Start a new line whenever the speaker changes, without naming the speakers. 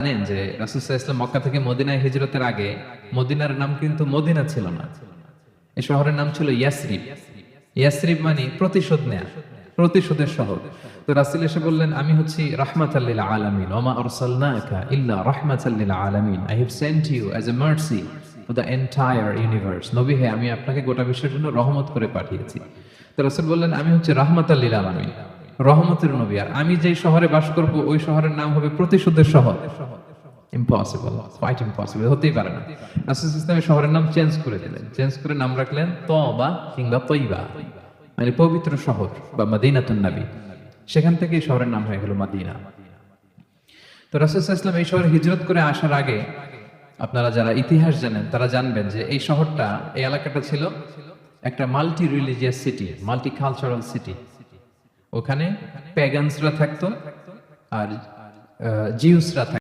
জানেন যে রাসূল সাল্লাল্লাহু আলাইহি ওয়াসাল্লাম মক্কা থেকে মদিনায় হিজরতের আগে মদিনার নাম কিন্তু মদিনা ছিল না। এই শহরের নাম ছিল ইয়াসরিব। ইয়াসরিব মানে প্রতিশোধ নেয়া, প্রতিশোধের শহর। তো রাসূল এসে বললেন, আমি হচ্ছি রাহমাতাল লিল আলামিন, ওয়া মা আরসালনাকা ইল্লা রাহমাতাল লিল আলামিন, I have sent you as a mercy for the entire universe. নবী হে, আমি আপনাকে গোটা বিশ্বের জন্য রহমত করে পাঠিয়েছি। তো রাসূল বললেন, আমি হচ্ছি রাহমাতাল লিল আলামিন, রহমতের নবী, আর আমি যেই শহরে বাস করব ওই শহরের নাম হবে প্রতিশোধের শহর। ইম্পসিবল, কোয়াইট ইম্পসিবল, হতেই পারে না। রাসূল ইসলামের শহরের নাম চেঞ্জ করে দিলেন, চেঞ্জ করে নাম রাখলেন তওবা কিংবা তৈবা, মানে পবিত্র শহর বা মদিনাতুন নবী। সেখান থেকে এই শহরের নাম হয়ে গেল মদিনা। তো রাসূল ইসলাম এই শহরে হিজরত করে আসার আগে, আপনারা যারা ইতিহাস জানেন তারা জানবেন যে এই শহরটা, এই এলাকাটা ছিল একটা multi religious city, multi cultural city. ওখানে প্যাগানসরা থাকতো আর জিউসরা থাকতো।